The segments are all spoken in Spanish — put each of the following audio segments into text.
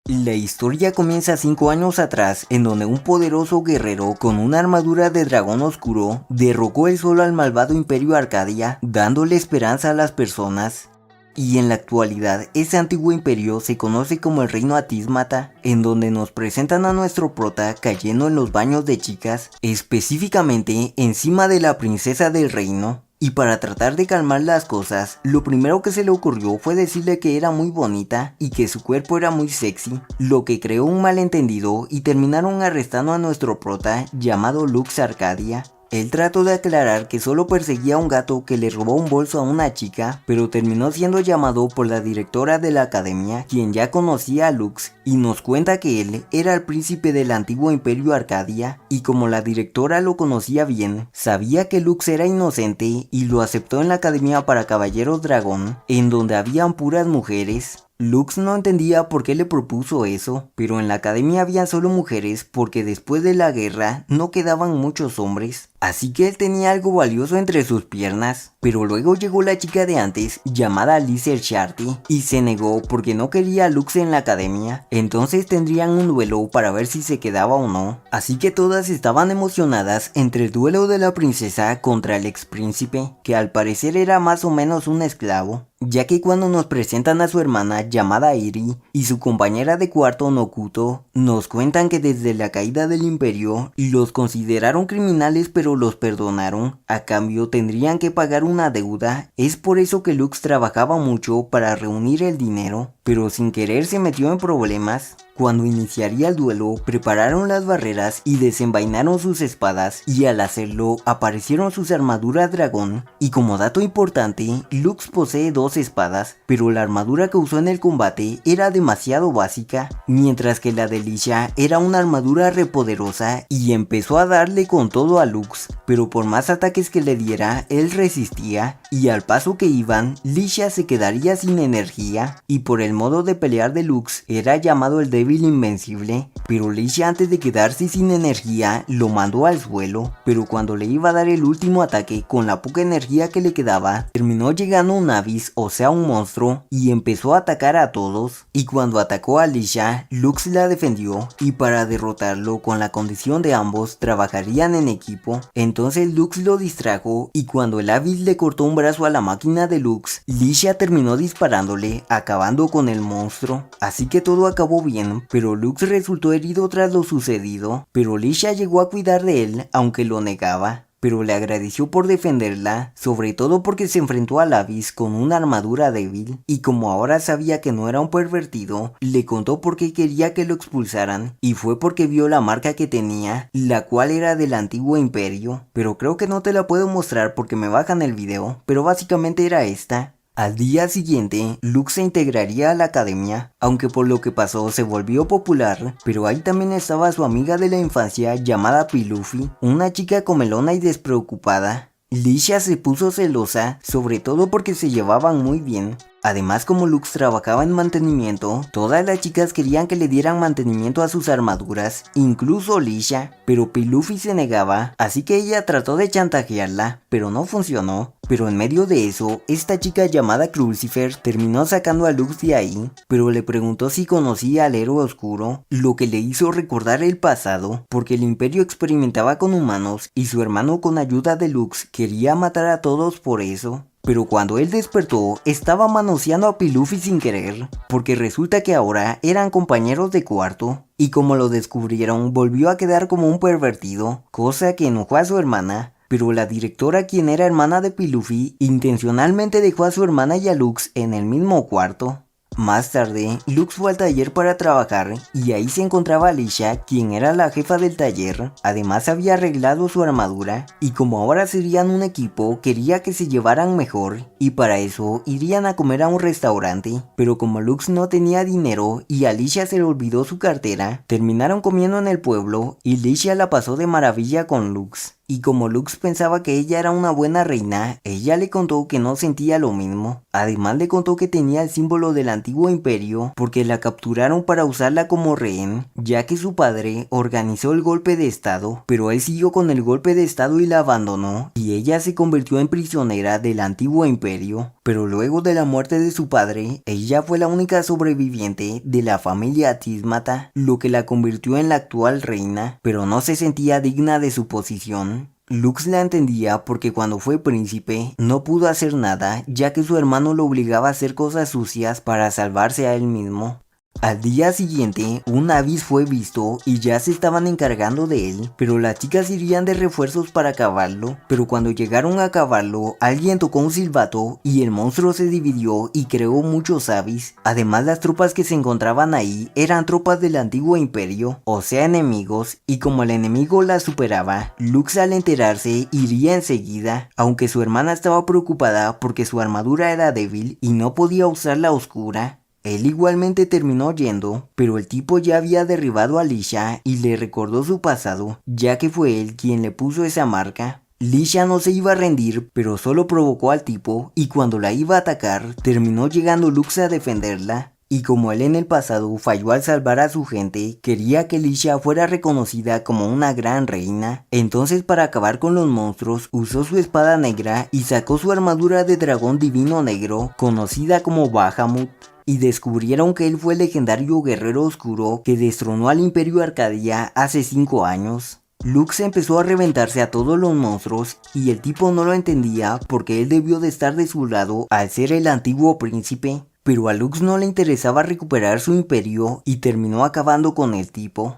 La historia comienza 5 años atrás, en donde un poderoso guerrero con una armadura de dragón oscuro derrocó el solo al malvado Imperio Arcadia, dándole esperanza a las personas. Y en la actualidad, ese antiguo imperio se conoce como el Reino Atismata, en donde nos presentan a nuestro prota cayendo en los baños de chicas, específicamente encima de la princesa del reino. Y para tratar de calmar las cosas, lo primero que se le ocurrió fue decirle que era muy bonita y que su cuerpo era muy sexy, lo que creó un malentendido y terminaron arrestando a nuestro prota llamado Lux Arcadia. Él trató de aclarar que solo perseguía a un gato que le robó un bolso a una chica, pero terminó siendo llamado por la directora de la academia, quien ya conocía a Lux, y nos cuenta que él era el príncipe del antiguo Imperio Arcadia, y como la directora lo conocía bien, sabía que Lux era inocente y lo aceptó en la Academia para Caballeros Dragón, en donde habían puras mujeres. Lux no entendía por qué le propuso eso, pero en la academia había solo mujeres porque después de la guerra no quedaban muchos hombres, así que él tenía algo valioso entre sus piernas. Pero luego llegó la chica de antes, llamada Alicia Sharty, y se negó porque no quería a Lux en la academia, entonces tendrían un duelo para ver si se quedaba o no, así que todas estaban emocionadas entre el duelo de la princesa contra el ex príncipe, que al parecer era más o menos un esclavo. Ya que cuando nos presentan a su hermana llamada Eri y su compañera de cuarto Nokuto, nos cuentan que desde la caída del imperio los consideraron criminales pero los perdonaron, a cambio tendrían que pagar una deuda. Es por eso que Lux trabajaba mucho para reunir el dinero, pero sin querer se metió en problemas. Cuando iniciaría el duelo, prepararon las barreras y desenvainaron sus espadas, y al hacerlo aparecieron sus armaduras dragón, y como dato importante, Lux posee 2 espadas, pero la armadura que usó en el combate era demasiado básica, mientras que la de Licia era una armadura repoderosa y empezó a darle con todo a Lux, pero por más ataques que le diera, él resistía, y al paso que iban, Licia se quedaría sin energía, y por el modo de pelear de Lux era llamado el débil invencible, pero Licia antes de quedarse sin energía lo mandó al suelo, pero cuando le iba a dar el último ataque con la poca energía que le quedaba, terminó llegando un Abyss, o sea un monstruo, y empezó a atacar a todos, y cuando atacó a Licia, Lux la defendió, y para derrotarlo con la condición de ambos trabajarían en equipo. Entonces Lux lo distrajo, y cuando el Abyss le cortó un brazo a la máquina de Lux, Licia terminó disparándole, acabando con el monstruo, así que todo acabó bien, pero Lux resultó herido tras lo sucedido, pero Licia llegó a cuidar de él, aunque lo negaba. Pero le agradeció por defenderla, sobre todo porque se enfrentó al Abyss con una armadura débil, y como ahora sabía que no era un pervertido, le contó por qué quería que lo expulsaran, y fue porque vio la marca que tenía, la cual era del antiguo imperio, pero creo que no te la puedo mostrar porque me bajan el video, pero básicamente era esta. Al día siguiente, Lux se integraría a la academia, aunque por lo que pasó se volvió popular, pero ahí también estaba su amiga de la infancia llamada Pilufi, una chica comelona y despreocupada. Licia se puso celosa, sobre todo porque se llevaban muy bien. Además, como Lux trabajaba en mantenimiento, todas las chicas querían que le dieran mantenimiento a sus armaduras, incluso Licia, pero Pilufi se negaba, así que ella trató de chantajearla, pero no funcionó. Pero en medio de eso, esta chica llamada Crucifer terminó sacando a Lux de ahí, pero le preguntó si conocía al héroe oscuro, lo que le hizo recordar el pasado, porque el imperio experimentaba con humanos y su hermano con ayuda de Lux quería matar a todos por eso. Pero cuando él despertó, estaba manoseando a Pilufi sin querer, porque resulta que ahora eran compañeros de cuarto, y como lo descubrieron, volvió a quedar como un pervertido, cosa que enojó a su hermana. Pero la directora, quien era hermana de Pilufi, intencionalmente dejó a su hermana y a Lux en el mismo cuarto. Más tarde, Lux fue al taller para trabajar y ahí se encontraba Alicia, quien era la jefa del taller. Además había arreglado su armadura y como ahora serían un equipo, quería que se llevaran mejor y para eso irían a comer a un restaurante. Pero como Lux no tenía dinero y a Alicia se le olvidó su cartera, terminaron comiendo en el pueblo y Alicia la pasó de maravilla con Lux. Y como Lux pensaba que ella era una buena reina, ella le contó que no sentía lo mismo. Además le contó que tenía el símbolo del antiguo imperio porque la capturaron para usarla como rehén, ya que su padre organizó el golpe de estado, pero él siguió con el golpe de estado y la abandonó, y ella se convirtió en prisionera del antiguo imperio. Pero luego de la muerte de su padre, ella fue la única sobreviviente de la familia Tismata, lo que la convirtió en la actual reina, pero no se sentía digna de su posición. Lux la entendía porque cuando fue príncipe no pudo hacer nada, ya que su hermano lo obligaba a hacer cosas sucias para salvarse a él mismo. Al día siguiente, un Abyss fue visto y ya se estaban encargando de él, pero las chicas irían de refuerzos para acabarlo. Pero cuando llegaron a acabarlo, alguien tocó un silbato y el monstruo se dividió y creó muchos Abyss. Además, las tropas que se encontraban ahí eran tropas del antiguo imperio, o sea enemigos, y como el enemigo las superaba, Lux al enterarse iría enseguida, aunque su hermana estaba preocupada porque su armadura era débil y no podía usar la oscura. Él igualmente terminó yendo, pero el tipo ya había derribado a Lisha y le recordó su pasado, ya que fue él quien le puso esa marca. Lisha no se iba a rendir, pero solo provocó al tipo, y cuando la iba a atacar, terminó llegando Lux a defenderla. Y como él en el pasado falló al salvar a su gente, quería que Lisha fuera reconocida como una gran reina. Entonces, para acabar con los monstruos, usó su espada negra y sacó su armadura de dragón divino negro, conocida como Bahamut. Y descubrieron que él fue el legendario guerrero oscuro que destronó al Imperio Arcadia hace 5 años. Lux empezó a reventarse a todos los monstruos y el tipo no lo entendía porque él debió de estar de su lado al ser el antiguo príncipe. Pero a Lux no le interesaba recuperar su imperio y terminó acabando con el tipo.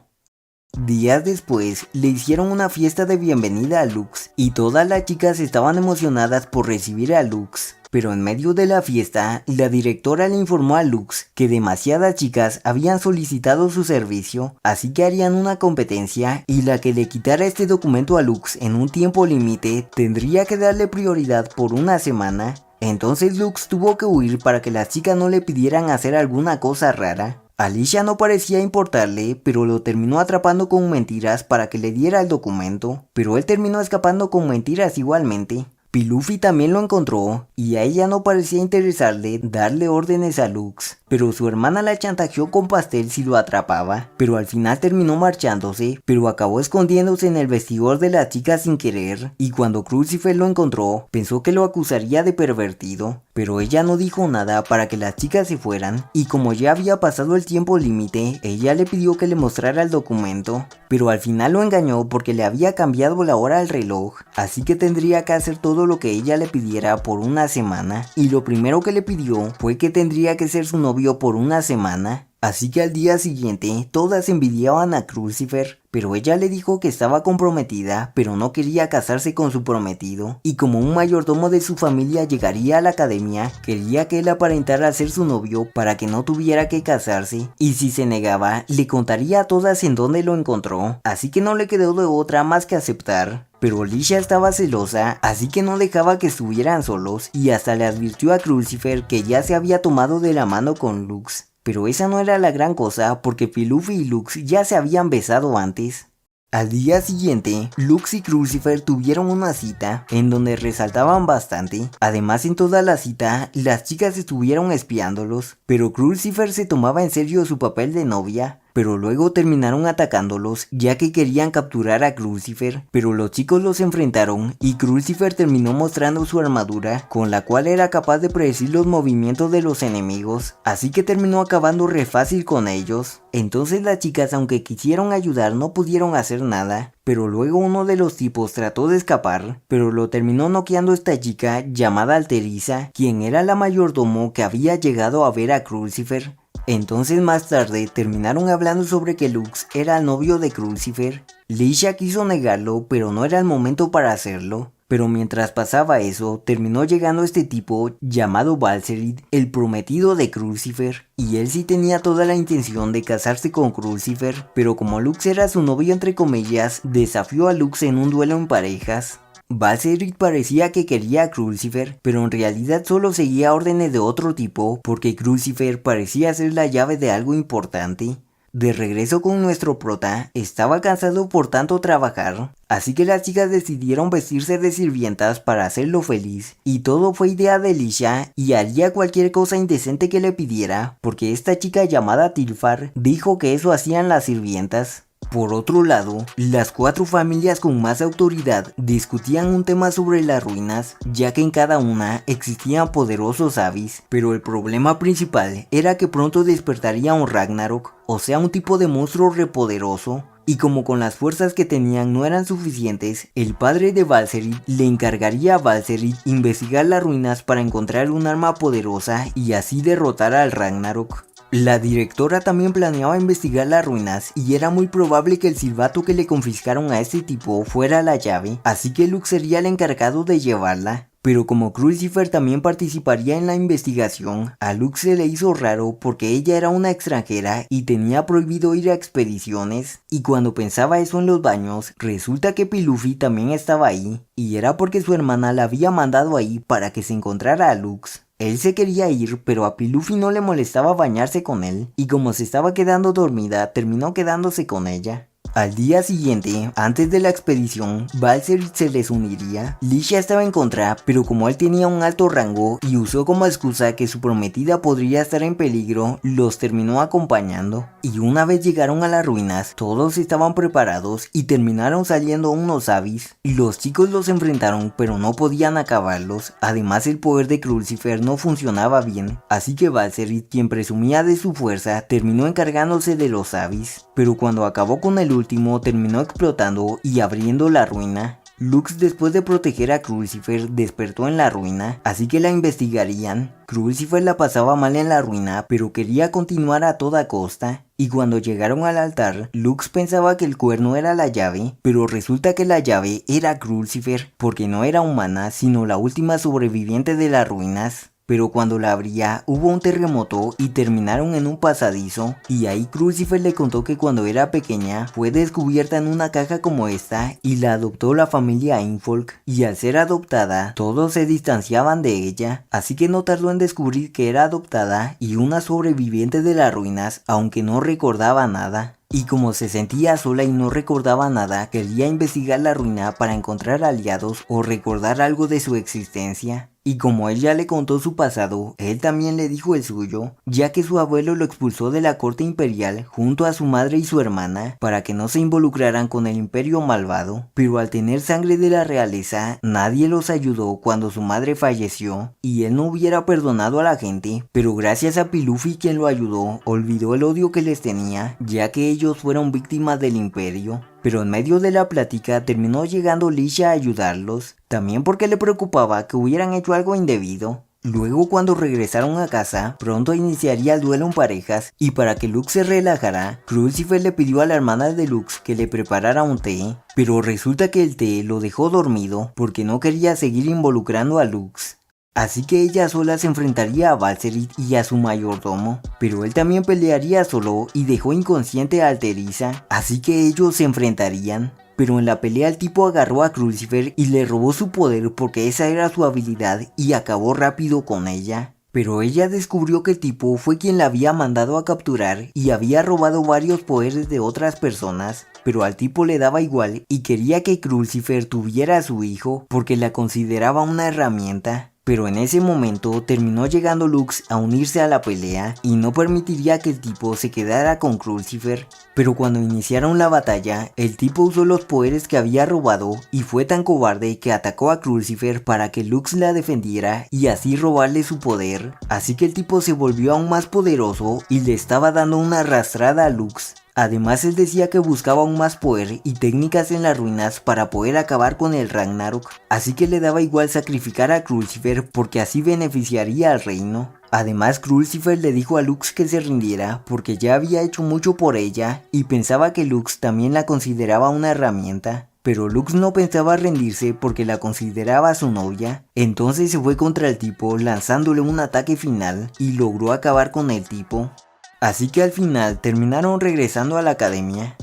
Días después, le hicieron una fiesta de bienvenida a Lux y todas las chicas estaban emocionadas por recibir a Lux. Pero en medio de la fiesta, la directora le informó a Lux que demasiadas chicas habían solicitado su servicio, así que harían una competencia y la que le quitara este documento a Lux en un tiempo límite tendría que darle prioridad por una semana. Entonces Lux tuvo que huir para que las chicas no le pidieran hacer alguna cosa rara. A Lisha no parecía importarle, pero lo terminó atrapando con mentiras para que le diera el documento, pero él terminó escapando con mentiras igualmente. Pillufi también lo encontró y a ella no parecía interesarle darle órdenes a Lux, pero su hermana la chantajeó con pastel si lo atrapaba, pero al final terminó marchándose, pero acabó escondiéndose en el vestidor de las chicas sin querer, y cuando Crucifer lo encontró, pensó que lo acusaría de pervertido, pero ella no dijo nada para que las chicas se fueran, y como ya había pasado el tiempo límite, ella le pidió que le mostrara el documento, pero al final lo engañó porque le había cambiado la hora al reloj, así que tendría que hacer todo lo que ella le pidiera por una semana, y lo primero que le pidió fue que tendría que ser su novio por una semana. Así que al día siguiente todas envidiaban a Crucifer, pero ella le dijo que estaba comprometida, pero no quería casarse con su prometido, y como un mayordomo de su familia llegaría a la academia, quería que él aparentara ser su novio para que no tuviera que casarse, y si se negaba, le contaría a todas en dónde lo encontró, así que no le quedó de otra más que aceptar. Pero Lisha estaba celosa, así que no dejaba que estuvieran solos, y hasta le advirtió a Crucifer que ya se había tomado de la mano con Lux. Pero esa no era la gran cosa porque Pillufi y Lux ya se habían besado antes. Al día siguiente, Lux y Crucifer tuvieron una cita en donde resaltaban bastante. Además, en toda la cita, las chicas estuvieron espiándolos, pero Crucifer se tomaba en serio su papel de novia. Pero luego terminaron atacándolos ya que querían capturar a Crucifer, pero los chicos los enfrentaron y Crucifer terminó mostrando su armadura con la cual era capaz de predecir los movimientos de los enemigos, así que terminó acabando re fácil con ellos. Entonces las chicas, aunque quisieron ayudar, no pudieron hacer nada, pero luego uno de los tipos trató de escapar, pero lo terminó noqueando esta chica llamada Alteriza, quien era la mayordomo que había llegado a ver a Crucifer. Entonces más tarde terminaron hablando sobre que Lux era el novio de Crucifer. Lisha quiso negarlo, pero no era el momento para hacerlo. Pero mientras pasaba eso, terminó llegando este tipo llamado Balserid, el prometido de Crucifer, y él sí tenía toda la intención de casarse con Crucifer, pero como Lux era su novio entre comillas, desafió a Lux en un duelo en parejas. Balserid parecía que quería a Crucifer, pero en realidad solo seguía órdenes de otro tipo porque Crucifer parecía ser la llave de algo importante. De regreso con nuestro prota, estaba cansado por tanto trabajar, así que las chicas decidieron vestirse de sirvientas para hacerlo feliz, y todo fue idea de Lisha y haría cualquier cosa indecente que le pidiera, porque esta chica llamada Tilfar dijo que eso hacían las sirvientas. Por otro lado, las 4 familias con más autoridad discutían un tema sobre las ruinas, ya que en cada una existían poderosos Avis, pero el problema principal era que pronto despertaría un Ragnarok, o sea un tipo de monstruo repoderoso, y como con las fuerzas que tenían no eran suficientes, el padre de Balcerith le encargaría a Balcerith investigar las ruinas para encontrar un arma poderosa y así derrotar al Ragnarok. La directora también planeaba investigar las ruinas y era muy probable que el silbato que le confiscaron a este tipo fuera la llave, así que Lux sería el encargado de llevarla. Pero como Crucifer también participaría en la investigación, a Lux se le hizo raro porque ella era una extranjera y tenía prohibido ir a expediciones, y cuando pensaba eso en los baños, resulta que Pilufi también estaba ahí, y era porque su hermana la había mandado ahí para que se encontrara a Lux. Él se quería ir, pero a Pilufi no le molestaba bañarse con él, y como se estaba quedando dormida, terminó quedándose con ella. Al día siguiente, antes de la expedición, Balcerith se les uniría. Lisha estaba en contra, pero como él tenía un alto rango y usó como excusa que su prometida podría estar en peligro, los terminó acompañando. Y una vez llegaron a las ruinas, todos estaban preparados y terminaron saliendo unos Avis. Los chicos los enfrentaron, pero no podían acabarlos. Además, el poder de Crucifer no funcionaba bien, así que Balcerith, quien presumía de su fuerza, terminó encargándose de los Avis. Pero cuando acabó con el último, terminó explotando y abriendo la ruina. Lux, después de proteger a Crucifer, despertó en la ruina, así que la investigarían. Crucifer la pasaba mal en la ruina, pero quería continuar a toda costa. Y cuando llegaron al altar, Lux pensaba que el cuerno era la llave, pero resulta que la llave era Crucifer, porque no era humana, sino la última sobreviviente de las ruinas. Pero cuando la abría, hubo un terremoto y terminaron en un pasadizo, y ahí Crucifer le contó que cuando era pequeña fue descubierta en una caja como esta y la adoptó la familia Einfolk, y al ser adoptada, todos se distanciaban de ella, así que no tardó en descubrir que era adoptada y una sobreviviente de las ruinas, aunque no recordaba nada. Y como se sentía sola y no recordaba nada, quería investigar la ruina para encontrar aliados o recordar algo de su existencia. Y como él ya le contó su pasado, él también le dijo el suyo, ya que su abuelo lo expulsó de la corte imperial junto a su madre y su hermana para que no se involucraran con el imperio malvado. Pero al tener sangre de la realeza, nadie los ayudó cuando su madre falleció, y él no hubiera perdonado a la gente, pero gracias a Pilufi, quien lo ayudó, olvidó el odio que les tenía, ya que ellos fueron víctimas del imperio. Pero en medio de la plática terminó llegando Lisha a ayudarlos, también porque le preocupaba que hubieran hecho algo indebido. Luego, cuando regresaron a casa, pronto iniciaría el duelo en parejas, y para que Lux se relajara, Crucifer le pidió a la hermana de Lux que le preparara un té, pero resulta que el té lo dejó dormido porque no quería seguir involucrando a Lux. Así que ella sola se enfrentaría a Balcerith y a su mayordomo, pero él también pelearía solo y dejó inconsciente a Alteriza, así que ellos se enfrentarían. Pero en la pelea el tipo agarró a Crucifer y le robó su poder porque esa era su habilidad y acabó rápido con ella. Pero ella descubrió que el tipo fue quien la había mandado a capturar y había robado varios poderes de otras personas, pero al tipo le daba igual y quería que Crucifer tuviera a su hijo porque la consideraba una herramienta. Pero en ese momento terminó llegando Lux a unirse a la pelea y no permitiría que el tipo se quedara con Crucifer. Pero cuando iniciaron la batalla, el tipo usó los poderes que había robado y fue tan cobarde que atacó a Crucifer para que Lux la defendiera y así robarle su poder. Así que el tipo se volvió aún más poderoso y le estaba dando una arrastrada a Lux. Además, él decía que buscaba aún más poder y técnicas en las ruinas para poder acabar con el Ragnarok, así que le daba igual sacrificar a Crucifer porque así beneficiaría al reino. Además, Crucifer le dijo a Lux que se rindiera porque ya había hecho mucho por ella y pensaba que Lux también la consideraba una herramienta. Pero Lux no pensaba rendirse porque la consideraba su novia, entonces se fue contra el tipo lanzándole un ataque final y logró acabar con el tipo. Así que al final terminaron regresando a la academia.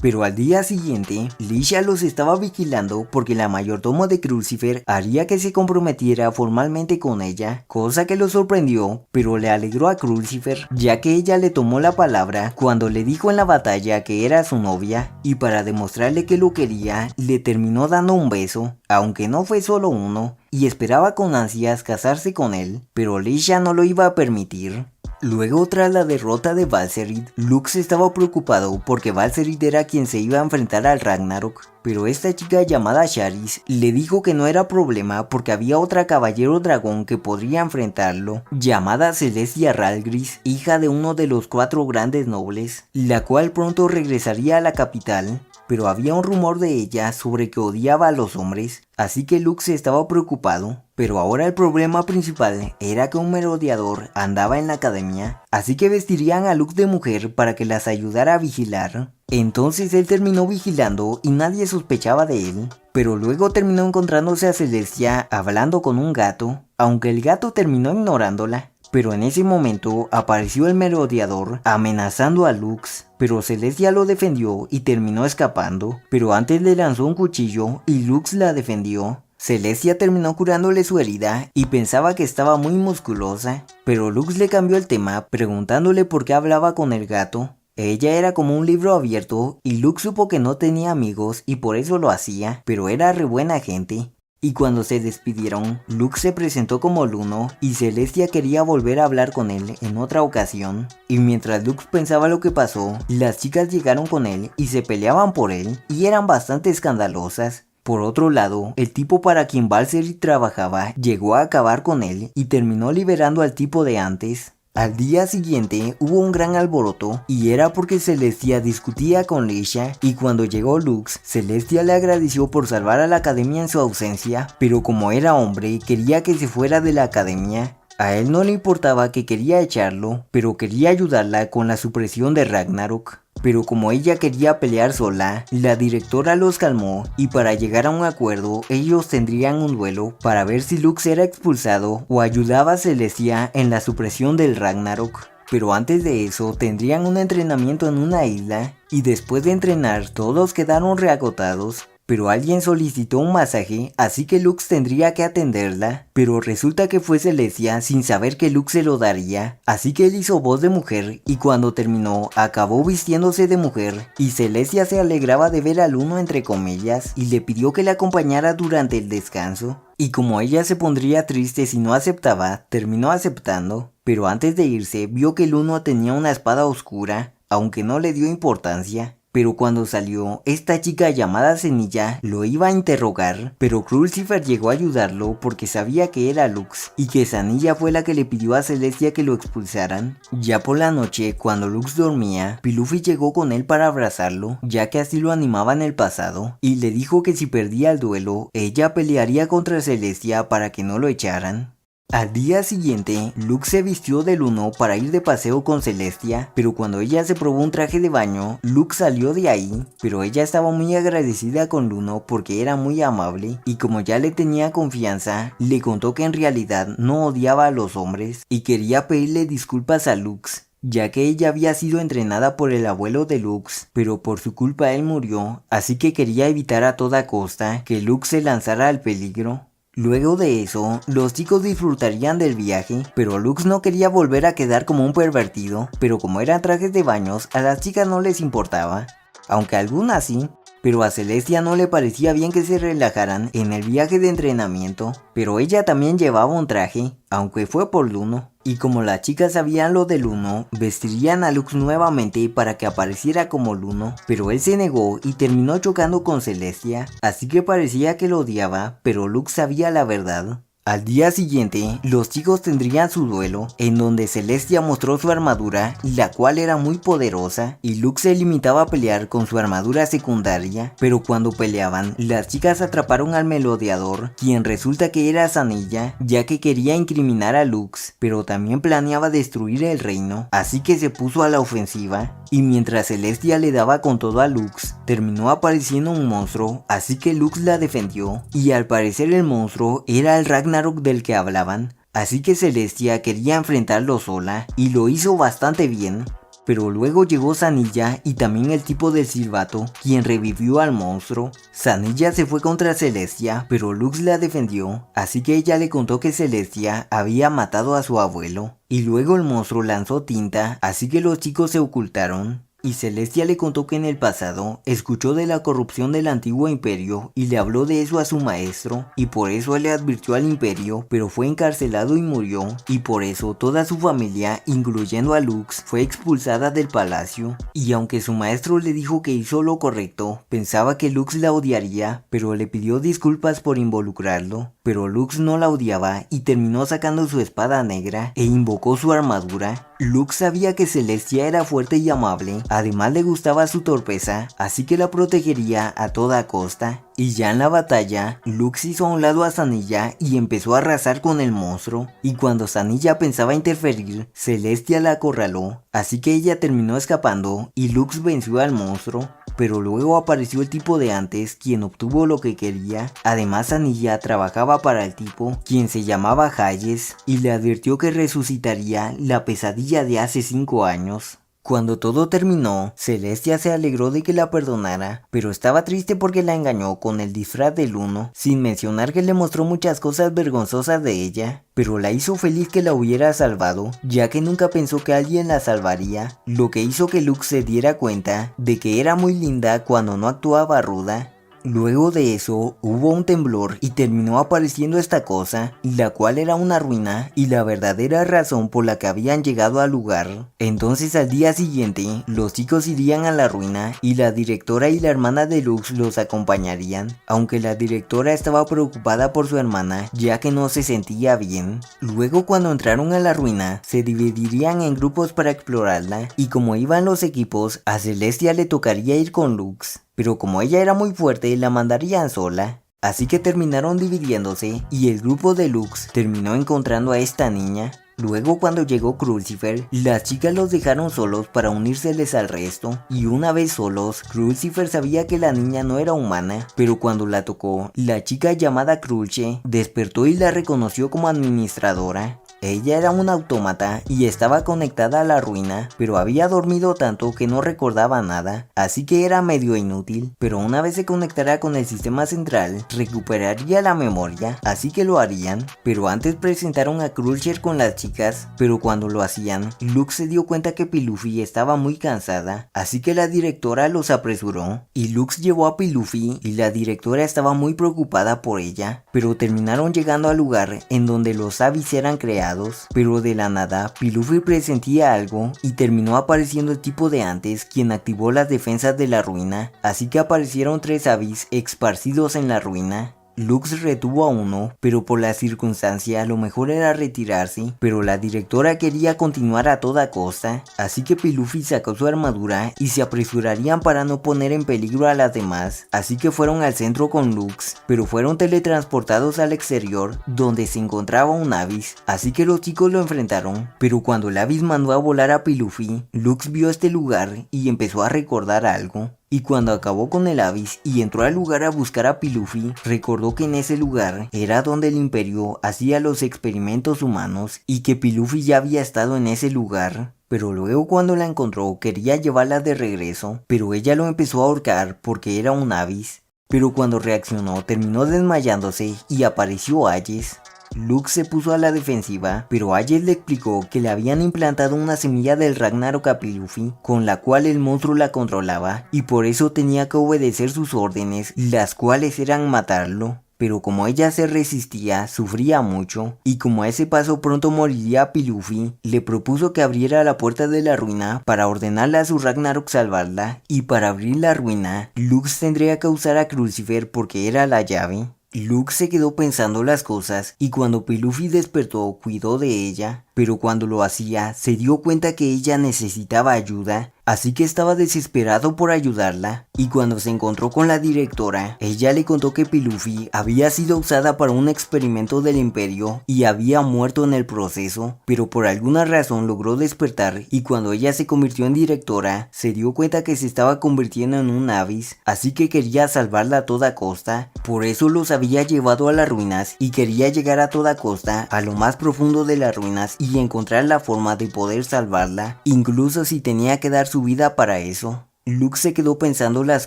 Pero al día siguiente, Lisha los estaba vigilando porque la mayordomo de Crucifer haría que se comprometiera formalmente con ella, cosa que lo sorprendió, pero le alegró a Crucifer, ya que ella le tomó la palabra cuando le dijo en la batalla que era su novia, y para demostrarle que lo quería, le terminó dando un beso, aunque no fue solo uno, y esperaba con ansias casarse con él, pero Lisha no lo iba a permitir. Luego, tras la derrota de Valserid, Lux estaba preocupado porque Valserid era quien se iba a enfrentar al Ragnarok, pero esta chica llamada Sharis le dijo que no era problema porque había otra caballero dragón que podría enfrentarlo, llamada Celestia Ralgris, hija de uno de los 4 grandes nobles, la cual pronto regresaría a la capital. Pero había un rumor de ella sobre que odiaba a los hombres, así que Lux estaba preocupado. Pero ahora el problema principal era que un merodeador andaba en la academia, así que vestirían a Lux de mujer para que las ayudara a vigilar. Entonces él terminó vigilando y nadie sospechaba de él, pero luego terminó encontrándose a Celestia hablando con un gato, aunque el gato terminó ignorándola. Pero en ese momento apareció el merodeador amenazando a Lux, pero Celestia lo defendió y terminó escapando, pero antes le lanzó un cuchillo y Lux la defendió. Celestia terminó curándole su herida y pensaba que estaba muy musculosa, pero Lux le cambió el tema preguntándole por qué hablaba con el gato. Ella era como un libro abierto y Lux supo que no tenía amigos y por eso lo hacía, pero era re buena gente. Y cuando se despidieron, Lux se presentó como Luno y Celestia quería volver a hablar con él en otra ocasión. Y mientras Lux pensaba lo que pasó, las chicas llegaron con él y se peleaban por él y eran bastante escandalosas. Por otro lado, el tipo para quien Valserid trabajaba llegó a acabar con él y terminó liberando al tipo de antes. Al día siguiente hubo un gran alboroto y era porque Celestia discutía con Lisha y cuando llegó Lux, Celestia le agradeció por salvar a la academia en su ausencia, pero como era hombre quería que se fuera de la academia. A él no le importaba que quería echarlo, pero quería ayudarla con la supresión de Ragnarok. Pero como ella quería pelear sola, la directora los calmó y para llegar a un acuerdo ellos tendrían un duelo para ver si Lux era expulsado o ayudaba a Celestia en la supresión del Ragnarok. Pero antes de eso tendrían un entrenamiento en una isla y después de entrenar todos quedaron reagotados. Pero alguien solicitó un masaje, así que Lux tendría que atenderla, pero resulta que fue Celestia sin saber que Lux se lo daría, así que él hizo voz de mujer y cuando terminó acabó vistiéndose de mujer y Celestia se alegraba de ver al uno entre comillas y le pidió que le acompañara durante el descanso. Y como ella se pondría triste si no aceptaba, terminó aceptando, pero antes de irse vio que el uno tenía una espada oscura, aunque no le dio importancia. Pero cuando salió, esta chica llamada Cenilla lo iba a interrogar, pero Crucifer llegó a ayudarlo porque sabía que era Lux y que Cenilla fue la que le pidió a Celestia que lo expulsaran. Ya por la noche, cuando Lux dormía, Pilufi llegó con él para abrazarlo, ya que así lo animaba en el pasado, y le dijo que si perdía el duelo, ella pelearía contra Celestia para que no lo echaran. Al día siguiente, Lux se vistió de Luno para ir de paseo con Celestia, pero cuando ella se probó un traje de baño, Lux salió de ahí, pero ella estaba muy agradecida con Luno porque era muy amable, y como ya le tenía confianza, le contó que en realidad no odiaba a los hombres, y quería pedirle disculpas a Lux, ya que ella había sido entrenada por el abuelo de Lux, pero por su culpa él murió, así que quería evitar a toda costa que Lux se lanzara al peligro. Luego de eso, los chicos disfrutarían del viaje, pero Lux no quería volver a quedar como un pervertido, pero como eran trajes de baños, a las chicas no les importaba, aunque a algunas sí. Pero a Celestia no le parecía bien que se relajaran en el viaje de entrenamiento, pero ella también llevaba un traje, aunque fue por Luno. Y como las chicas sabían lo de Luno, vestirían a Lux nuevamente para que apareciera como Luno, pero él se negó y terminó chocando con Celestia, así que parecía que lo odiaba, pero Lux sabía la verdad. Al día siguiente, los chicos tendrían su duelo, en donde Celestia mostró su armadura, la cual era muy poderosa, y Lux se limitaba a pelear con su armadura secundaria, pero cuando peleaban, las chicas atraparon al merodeador, quien resulta que era Cenilla, ya que quería incriminar a Lux, pero también planeaba destruir el reino, así que se puso a la ofensiva, y mientras Celestia le daba con todo a Lux, terminó apareciendo un monstruo, así que Lux la defendió, y al parecer el monstruo era el Ragnarok del que hablaban, así que Celestia quería enfrentarlo sola y lo hizo bastante bien. Pero luego llegó Zanilla y también el tipo del silbato, quien revivió al monstruo. Zanilla se fue contra Celestia, pero Lux la defendió, así que ella le contó que Celestia había matado a su abuelo. Y luego el monstruo lanzó tinta, así que los chicos se ocultaron. Y Celestia le contó que en el pasado escuchó de la corrupción del antiguo imperio y le habló de eso a su maestro, y por eso él le advirtió al imperio, pero fue encarcelado y murió, y por eso toda su familia, incluyendo a Lux, fue expulsada del palacio. Y aunque su maestro le dijo que hizo lo correcto, pensaba que Lux la odiaría, pero le pidió disculpas por involucrarlo. Pero Lux no la odiaba y terminó sacando su espada negra e invocó su armadura. Lux sabía que Celestia era fuerte y amable, además le gustaba su torpeza, así que la protegería a toda costa. Y ya en la batalla, Lux hizo a un lado a Zanilla y empezó a arrasar con el monstruo. Y cuando Zanilla pensaba interferir, Celestia la acorraló, así que ella terminó escapando y Lux venció al monstruo. Pero luego apareció el tipo de antes, quien obtuvo lo que quería. Además, Zanilla trabajaba para el tipo, quien se llamaba Hayes, y le advirtió que resucitaría la pesadilla de hace 5 años. Cuando todo terminó, Celestia se alegró de que la perdonara, pero estaba triste porque la engañó con el disfraz del Uno, sin mencionar que le mostró muchas cosas vergonzosas de ella, pero la hizo feliz que la hubiera salvado, ya que nunca pensó que alguien la salvaría, lo que hizo que Lux se diera cuenta de que era muy linda cuando no actuaba ruda. Luego de eso, hubo un temblor y terminó apareciendo esta cosa, la cual era una ruina y la verdadera razón por la que habían llegado al lugar. Entonces al día siguiente, los chicos irían a la ruina y la directora y la hermana de Lux los acompañarían, aunque la directora estaba preocupada por su hermana, ya que no se sentía bien. Luego cuando entraron a la ruina, se dividirían en grupos para explorarla, y como iban los equipos, a Celestia le tocaría ir con Lux. Pero como ella era muy fuerte, la mandarían sola. Así que terminaron dividiéndose y el grupo de Lux terminó encontrando a esta niña. Luego cuando llegó Crucifer, las chicas los dejaron solos para unírseles al resto. Y una vez solos, Crucifer sabía que la niña no era humana, pero cuando la tocó, la chica llamada Cruce despertó y la reconoció como administradora. Ella era un autómata y estaba conectada a la ruina, pero había dormido tanto que no recordaba nada, así que era medio inútil, pero una vez se conectara con el sistema central, recuperaría la memoria, así que lo harían. Pero antes presentaron a Crusher con las chicas, pero cuando lo hacían, Lux se dio cuenta que Pilufi estaba muy cansada, así que la directora los apresuró, y Lux llevó a Pilufi y la directora estaba muy preocupada por ella, pero terminaron llegando al lugar en donde los Avis eran creados. Pero de la nada, Pilufi presentía algo y terminó apareciendo el tipo de antes, quien activó las defensas de la ruina, así que aparecieron 3 Avis esparcidos en la ruina. Lux retuvo a uno, pero por la circunstancia lo mejor era retirarse, pero la directora quería continuar a toda costa, así que Pilufi sacó su armadura y se apresurarían para no poner en peligro a las demás, así que fueron al centro con Lux, pero fueron teletransportados al exterior, donde se encontraba un Avis, así que los chicos lo enfrentaron, pero cuando el Avis mandó a volar a Pilufi, Lux vio este lugar y empezó a recordar algo. Y cuando acabó con el Avis y entró al lugar a buscar a Pilufi, recordó que en ese lugar era donde el imperio hacía los experimentos humanos y que Pilufi ya había estado en ese lugar. Pero luego cuando la encontró quería llevarla de regreso, pero ella lo empezó a ahorcar porque era un Avis. Pero cuando reaccionó terminó desmayándose y apareció Hayes. Lux se puso a la defensiva, pero Hayes le explicó que le habían implantado una semilla del Ragnarok a Pilufi, con la cual el monstruo la controlaba, y por eso tenía que obedecer sus órdenes, las cuales eran matarlo. Pero como ella se resistía, sufría mucho, y como a ese paso pronto moriría Pilufi, le propuso que abriera la puerta de la ruina para ordenarle a su Ragnarok salvarla, y para abrir la ruina, Lux tendría que usar a Crucifer porque era la llave. Lux se quedó pensando las cosas y cuando Pilufi despertó cuidó de ella, pero cuando lo hacía se dio cuenta que ella necesitaba ayuda, así que estaba desesperado por ayudarla, y cuando se encontró con la directora, ella le contó que Pilufi había sido usada para un experimento del imperio y había muerto en el proceso, pero por alguna razón logró despertar y cuando ella se convirtió en directora, se dio cuenta que se estaba convirtiendo en un Avis, así que quería salvarla a toda costa, por eso los había llevado a las ruinas y quería llegar a toda costa a lo más profundo de las ruinas y encontrar la forma de poder salvarla, incluso si tenía que dar su vida para eso. Lux se quedó pensando las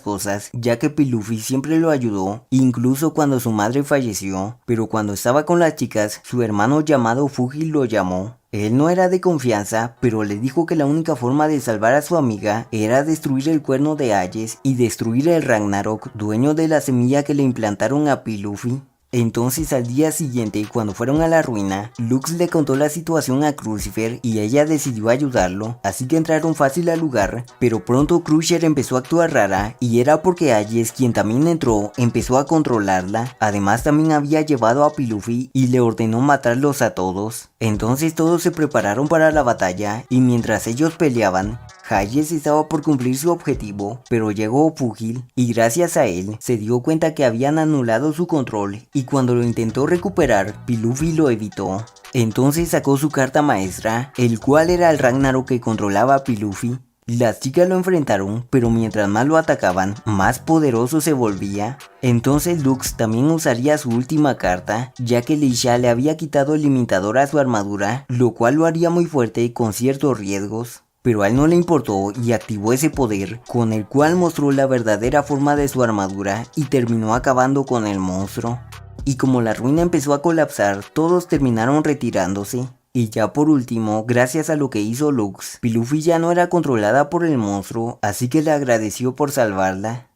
cosas, ya que Pillufi siempre lo ayudó, incluso cuando su madre falleció, pero cuando estaba con las chicas, su hermano llamado Fuji lo llamó. Él no era de confianza, pero le dijo que la única forma de salvar a su amiga era destruir el cuerno de Ayes y destruir el Ragnarok, dueño de la semilla que le implantaron a Pillufi. Entonces al día siguiente, cuando fueron a la ruina, Lux le contó la situación a Crucifer y ella decidió ayudarlo, así que entraron fácil al lugar, pero pronto Crusher empezó a actuar rara y era porque Ayes, quien también entró, empezó a controlarla. Además también había llevado a Pillufi y le ordenó matarlos a todos. Entonces todos se prepararon para la batalla y mientras ellos peleaban, Hayes estaba por cumplir su objetivo, pero llegó Fugil y gracias a él se dio cuenta que habían anulado su control y cuando lo intentó recuperar, Pillufi lo evitó. Entonces sacó su carta maestra, el cual era el Ragnarok que controlaba a Pillufi. Las chicas lo enfrentaron, pero mientras más lo atacaban, más poderoso se volvía. Entonces Lux también usaría su última carta, ya que Lisha le había quitado el limitador a su armadura, lo cual lo haría muy fuerte con ciertos riesgos. Pero a él no le importó y activó ese poder, con el cual mostró la verdadera forma de su armadura y terminó acabando con el monstruo. Y como la ruina empezó a colapsar, todos terminaron retirándose. Y ya por último, gracias a lo que hizo Lux, Pillufi ya no era controlada por el monstruo, así que le agradeció por salvarla.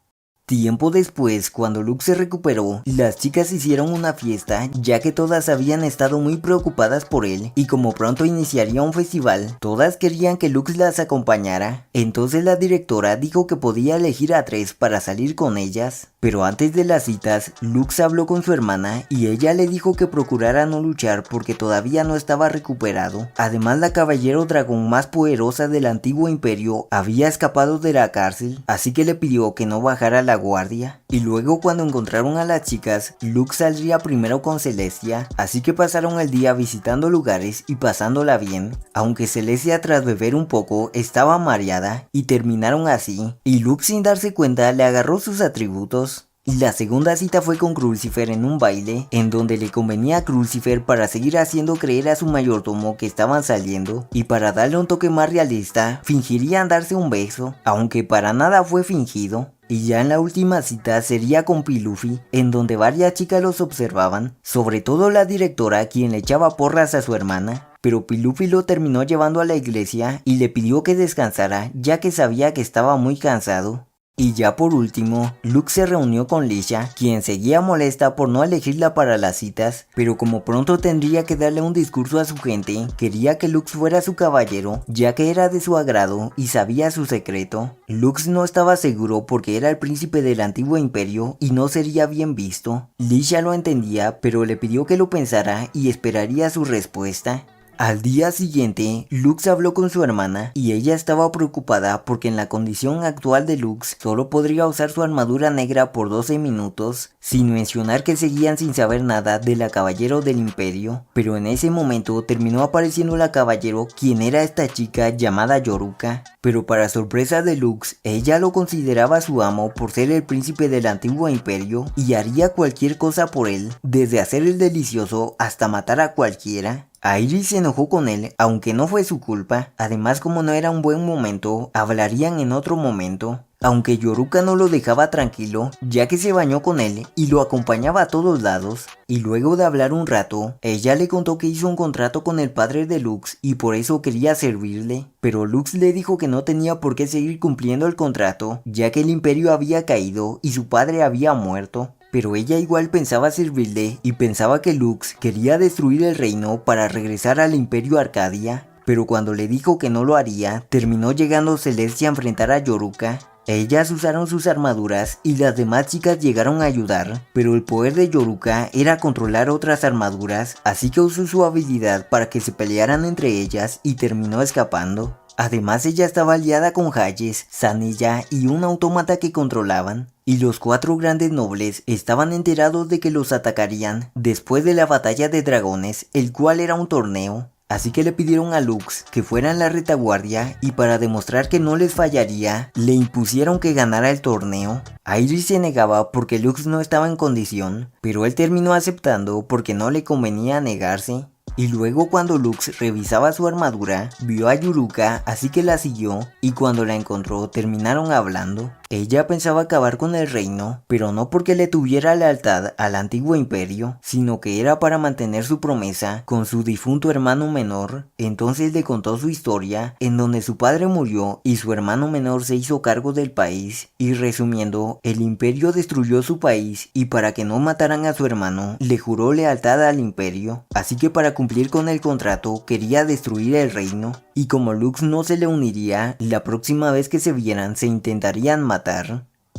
Tiempo después, cuando Lux se recuperó, las chicas hicieron una fiesta, ya que todas habían estado muy preocupadas por él, y como pronto iniciaría un festival, todas querían que Lux las acompañara. Entonces la directora dijo que podía elegir a 3 para salir con ellas. Pero antes de las citas, Lux habló con su hermana y ella le dijo que procurara no luchar porque todavía no estaba recuperado. Además, la caballero dragón más poderosa del antiguo imperio había escapado de la cárcel, así que le pidió que no bajara la guardia. Y luego cuando encontraron a las chicas, Lux saldría primero con Celestia, así que pasaron el día visitando lugares y pasándola bien, aunque Celestia tras beber un poco estaba mareada y terminaron así, y Lux sin darse cuenta le agarró sus atributos. Y la segunda cita fue con Crucifer en un baile, en donde le convenía a Crucifer para seguir haciendo creer a su mayordomo que estaban saliendo, y para darle un toque más realista, fingirían darse un beso, aunque para nada fue fingido. Y ya en la última cita sería con Pillufi, en donde varias chicas los observaban, sobre todo la directora quien le echaba porras a su hermana. Pero Pillufi lo terminó llevando a la iglesia y le pidió que descansara ya que sabía que estaba muy cansado. Y ya por último, Lux se reunió con Lisha, quien seguía molesta por no elegirla para las citas, pero como pronto tendría que darle un discurso a su gente, quería que Lux fuera su caballero, ya que era de su agrado y sabía su secreto. Lux no estaba seguro porque era el príncipe del antiguo imperio y no sería bien visto. Lisha lo entendía, pero le pidió que lo pensara y esperaría su respuesta. Al día siguiente, Lux habló con su hermana y ella estaba preocupada porque en la condición actual de Lux solo podría usar su armadura negra por 12 minutos, sin mencionar que seguían sin saber nada de la caballero del imperio. Pero en ese momento terminó apareciendo la caballero, quien era esta chica llamada Yoruka. Pero para sorpresa de Lux, ella lo consideraba su amo por ser el príncipe del antiguo imperio y haría cualquier cosa por él, desde hacer el delicioso hasta matar a cualquiera. Iris se enojó con él, aunque no fue su culpa. Además, como no era un buen momento, hablarían en otro momento. Aunque Yoruka no lo dejaba tranquilo, ya que se bañó con él y lo acompañaba a todos lados. Y luego de hablar un rato, ella le contó que hizo un contrato con el padre de Lux y por eso quería servirle. Pero Lux le dijo que no tenía por qué seguir cumpliendo el contrato, ya que el imperio había caído y su padre había muerto. Pero ella igual pensaba servirle y pensaba que Lux quería destruir el reino para regresar al imperio Arcadia. Pero cuando le dijo que no lo haría, terminó llegando Celestia a enfrentar a Yoruka. Ellas usaron sus armaduras y las demás chicas llegaron a ayudar, pero el poder de Yoruka era controlar otras armaduras, así que usó su habilidad para que se pelearan entre ellas y terminó escapando. Además, ella estaba aliada con Hayes, Sanella y un autómata que controlaban. Y los 4 grandes nobles estaban enterados de que los atacarían después de la batalla de dragones, el cual era un torneo. Así que le pidieron a Lux que fuera en la retaguardia y para demostrar que no les fallaría, le impusieron que ganara el torneo. Iris se negaba porque Lux no estaba en condición, pero él terminó aceptando porque no le convenía negarse. Y luego cuando Lux revisaba su armadura, vio a Yuruka, así que la siguió, y cuando la encontró terminaron hablando. Ella pensaba acabar con el reino, pero no porque le tuviera lealtad al antiguo imperio, sino que era para mantener su promesa con su difunto hermano menor. Entonces le contó su historia, en donde su padre murió y su hermano menor se hizo cargo del país, y resumiendo, el imperio destruyó su país y para que no mataran a su hermano, le juró lealtad al imperio, así que para cumplir con el contrato quería destruir el reino, y como Lux no se le uniría, la próxima vez que se vieran se intentarían matar.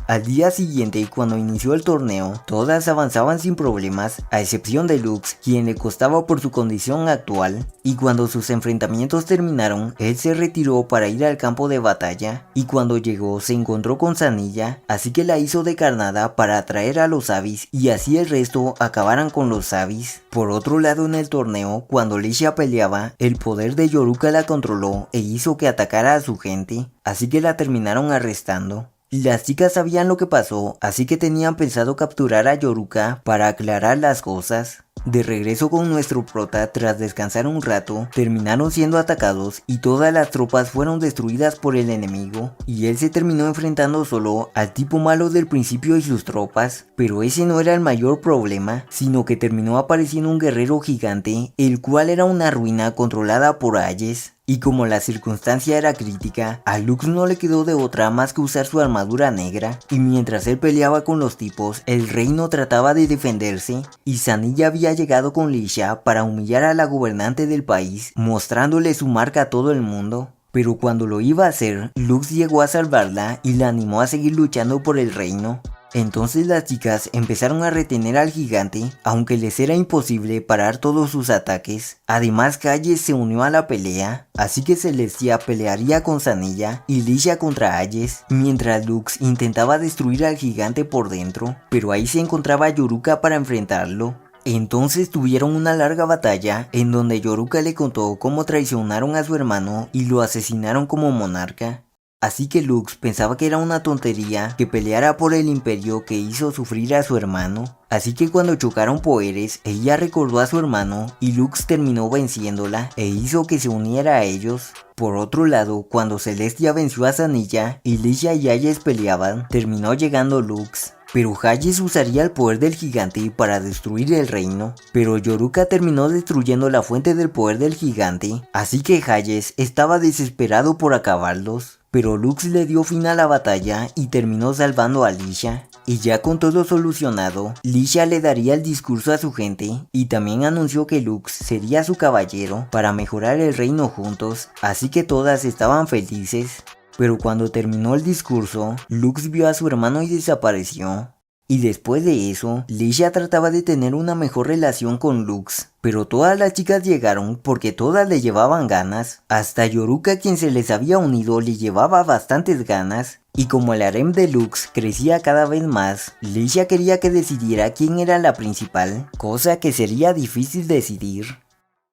Al día siguiente, cuando inició el torneo, todas avanzaban sin problemas, a excepción de Lux, quien le costaba por su condición actual, y cuando sus enfrentamientos terminaron, él se retiró para ir al campo de batalla, y cuando llegó se encontró con Zanilla, así que la hizo de carnada para atraer a los Zabis y así el resto acabaran con los Zabis. Por otro lado, en el torneo, cuando Licia peleaba, el poder de Yoruka la controló e hizo que atacara a su gente, así que la terminaron arrestando. Las chicas sabían lo que pasó, así que tenían pensado capturar a Yoruka para aclarar las cosas. De regreso con nuestro prota, tras descansar un rato, terminaron siendo atacados y todas las tropas fueron destruidas por el enemigo, y él se terminó enfrentando solo al tipo malo del principio y sus tropas, pero ese no era el mayor problema, sino que terminó apareciendo un guerrero gigante, el cual era una ruina controlada por Ayes. Y como la circunstancia era crítica, a Lux no le quedó de otra más que usar su armadura negra, y mientras él peleaba con los tipos, el reino trataba de defenderse, y Zanilla había llegado con Licia para humillar a la gobernante del país, mostrándole su marca a todo el mundo. Pero cuando lo iba a hacer, Lux llegó a salvarla y la animó a seguir luchando por el reino. Entonces las chicas empezaron a retener al gigante, aunque les era imposible parar todos sus ataques. Además, Hayes se unió a la pelea, así que Celestia pelearía con Zanilla y Licia contra Hayes, mientras Lux intentaba destruir al gigante por dentro, pero ahí se encontraba Yoruka para enfrentarlo. Entonces tuvieron una larga batalla en donde Yoruka le contó cómo traicionaron a su hermano y lo asesinaron como monarca. Así que Lux pensaba que era una tontería que peleara por el imperio que hizo sufrir a su hermano. Así que cuando chocaron poderes, ella recordó a su hermano y Lux terminó venciéndola e hizo que se uniera a ellos. Por otro lado, cuando Celestia venció a Zanilla y Licia y Hayes peleaban, terminó llegando Lux. Pero Hayes usaría el poder del gigante para destruir el reino, pero Yoruka terminó destruyendo la fuente del poder del gigante, así que Hayes estaba desesperado por acabarlos. Pero Lux le dio fin a la batalla y terminó salvando a Licia. Y ya con todo solucionado, Licia le daría el discurso a su gente y también anunció que Lux sería su caballero para mejorar el reino juntos, así que todas estaban felices. Pero cuando terminó el discurso, Lux vio a su hermano y desapareció. Y después de eso, Licia trataba de tener una mejor relación con Lux, pero todas las chicas llegaron porque todas le llevaban ganas, hasta Yoruka, quien se les había unido, le llevaba bastantes ganas, y como el harem de Lux crecía cada vez más, Licia quería que decidiera quién era la principal, cosa que sería difícil decidir.